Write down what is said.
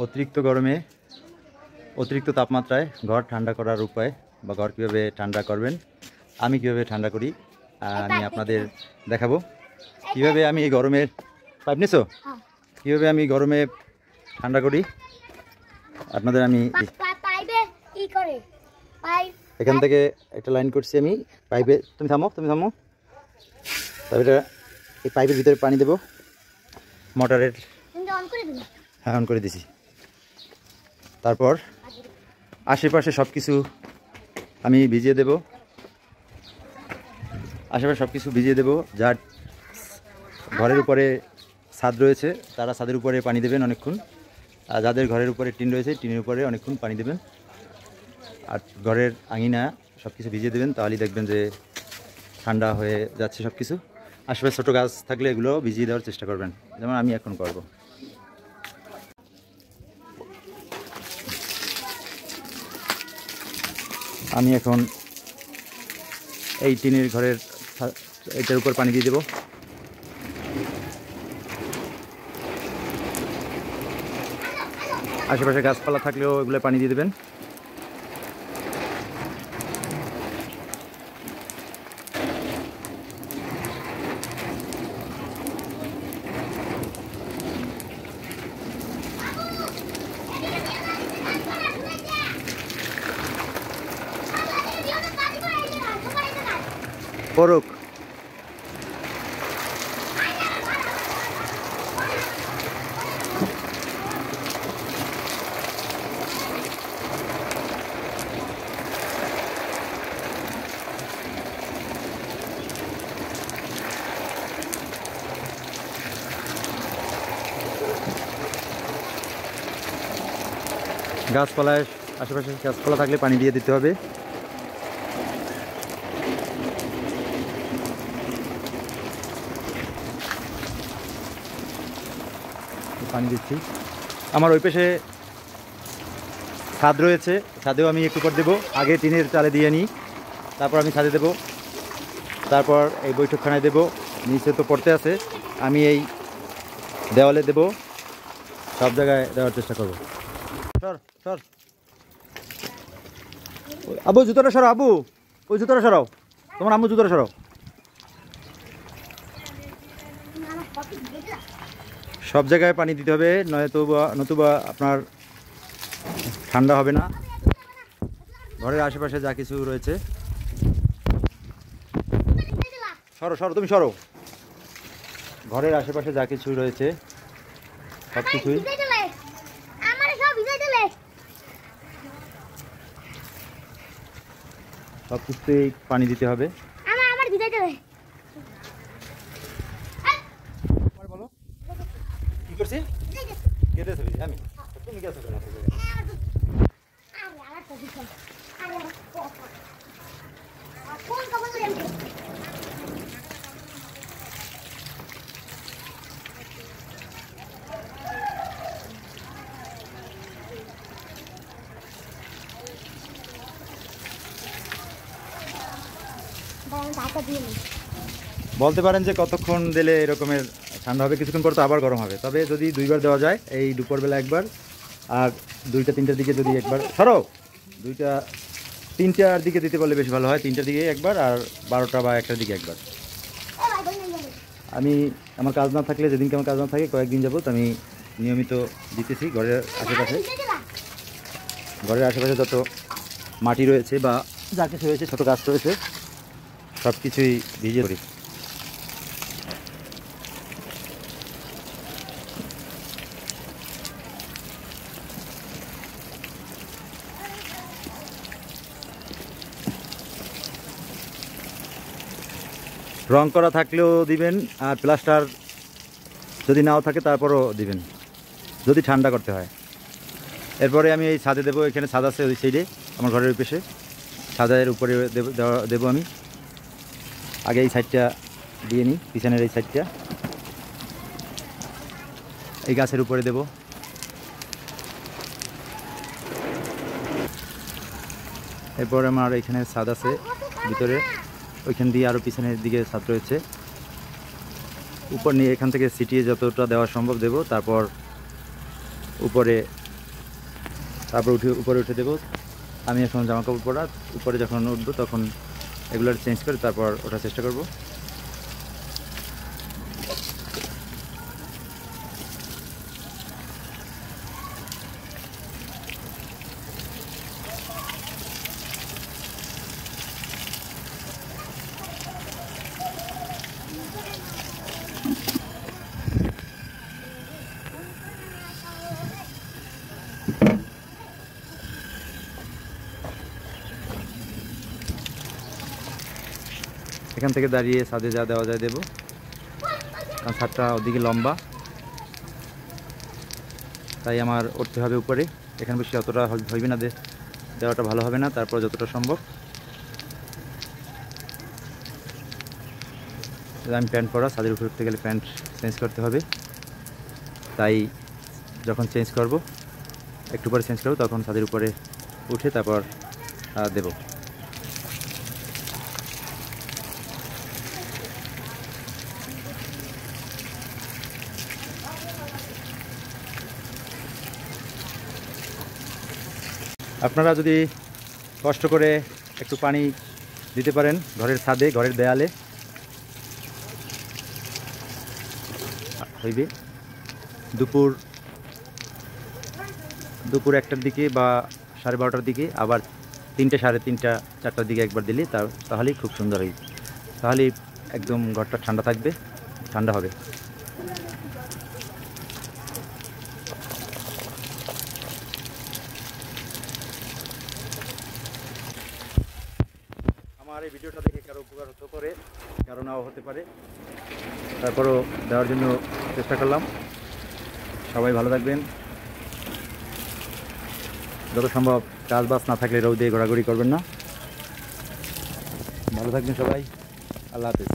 অতিরিক্ত গরমে অতিরিক্ত তাপমাত্রায় ঘর ঠান্ডা করার উপায় বা ঘর কীভাবে ঠান্ডা করবেন, আমি কীভাবে ঠান্ডা করি আমি আপনাদের দেখাবো। কীভাবে আমি এই গরমের পাইপ নিছো কীভাবে আমি গরমে ঠান্ডা করি আপনাদের আমি এখান থেকে একটা লাইন করছি আমি পাইপে। তুমি থামো তারপরে এই পাইপের ভিতরে পানি দেবো মোটরের। হ্যাঁ, অন করে দিছি। তারপর আশেপাশে সব কিছু আমি ভিজিয়ে দেব, আশেপাশে সব কিছু ভিজিয়ে দেবো। যার ঘরের উপরে ছাদ রয়েছে তারা ছাদের উপরে পানি দেবেন অনেকক্ষণ, আর যাদের ঘরের উপরে টিন রয়েছে টিনের উপরে অনেকক্ষণ পানি দেবেন। আর ঘরের আঙিনা সব কিছু ভিজিয়ে দেবেন, তাহলেই দেখবেন যে ঠান্ডা হয়ে যাচ্ছে সব কিছু। আশেপাশে ছোটো গাছ থাকলে এগুলো ভিজিয়ে দেওয়ার চেষ্টা করবেন, যেমন আমি এখন করব। আমি এখন এই টিনের ঘরের এটার উপর পানি দিয়ে দেব। আশেপাশে গাছপালা থাকলেও এগুলো পানি দিয়ে দেবেন। পরক গাছপালায় আশেপাশে গাছপালা থাকলে পানি দিয়ে দিতে হবে। পানি দিচ্ছি। আমার ওই পাশে ছাদ রয়েছে, ছাদেও আমি একটু পর দেবো। আগে টিনের চালে দিয়ে নিই, তারপর আমি ছাদে দেবো, তারপর এই বৈঠকখানায় দেবো। নিচে তো পড়তে আছে, আমি এই দেওয়ালে দেবো, সব জায়গায় দেওয়ার চেষ্টা করবো। সর আবু, জুতোটা সরাও। আবু, ওই জুতোটা সরাও, তোমার আম্মু জুতোটা সরাও। সব জায়গায় পানি দিতে হবে, নতুবা আপনার ঠান্ডা হবে না। ঘরের আশেপাশে যা কিছু রয়েছে সরো তুমি সরো। ঘরের আশেপাশে যা কিছু রয়েছে সব কিছুই পানি দিতে হবে। কি করছি আমি তুমি গেছো কেন? বলতে পারেন যে কতক্ষণ দিলে এরকমের ঠান্ডা হবে, কিছুক্ষণ পর তো আবার গরম হবে। তবে যদি দুইবার দেওয়া যায়, এই দুপুরবেলা একবার আর 2টা-3টার দিকে যদি একবার, সরো 2টা-3টার দিকে দিতে পারলে বেশি ভালো হয়। 3টার দিকে একবার আর 12টা বা 1টার দিকে একবার। আমি আমার কাজ না থাকলে, যেদিনকে আমার কাজ না থাকে কয়েকদিন যাবত আমি নিয়মিত দিতেছি। ঘরের আশেপাশে যত মাটি রয়েছে বা যা কিছু রয়েছে, ছোটো গাছ রয়েছে, সব কিছুই ভিজিয়ে করি। রং করা থাকলেও দিবেন, আর প্লাস্টার যদি নাও থাকে তারপরও দিবেন, যদি ঠান্ডা করতে হয়। এরপরে আমি এই ছাদে দেবো। এখানে ছাদ আছে ওই সাইডে, আমার ঘরের ওই পাশে। ছাদের উপরে দেবো আমি। আগে এই সাইডটা দিয়ে নিই, পিছনের এই সাইডটা এই গাছের উপরে দেব। এরপর আমার এখানে ছাদ আছে ভিতরে, ওইখান দিয়ে আরও পিছনের দিকে ছাদ রয়েছে। উপর নিয়ে এখান থেকে ছিটিয়ে যতটা দেওয়া সম্ভব দেব। তারপর উপরে তারপর উপরে উঠে দেবো। আমি এখন জামা কাপড় পরা, উপরে যখন উঠবো তখন এগুলো চেঞ্জ করে তারপর ওঠার চেষ্টা করব। এখান থেকে দাঁড়িয়ে ছাদে যা দেওয়া যায় দেবো, কারণ ছাদটা ওদিকে লম্বা, তাই আমার উঠতে হবে উপরে। এখানে বেশি অতটা হইবে না, দেওয়াটা ভালো হবে না। তারপর যতটা সম্ভব। আমি প্যান্ট পরা, ছাদের উপরে উঠতে গেলে প্যান্ট চেঞ্জ করতে হবে, তাই যখন চেঞ্জ করব, একটু পরে চেঞ্জ করব, তখন ছাদের উপরে উঠে তারপর দেব। আপনারা যদি কষ্ট করে একটু পানি দিতে পারেন ঘরের ছাদে, ঘরের দেয়ালে, হইবে। দুপুর 1টার দিকে বা 12:30টার দিকে, আবার 3টে, 3:30, 4টার দিকে একবার দিলে তাহলেই খুব সুন্দর হয়। তাহলেই একদম ঘরটা ঠান্ডা থাকবে, ঠান্ডা হবে। আমার এই ভিডিওটা দেখে কারো উপকার হতে পারে, কারো নাও হতে পারে, তারপরও দেওয়ার জন্য চেষ্টা করলাম। সবাই ভালো থাকবেন। যত সম্ভব কাজ বাজ না থাকলে রোদে ঘোরাঘুরি করবেন না। ভালো থাকবেন সবাই। আল্লাহ হাফেজ।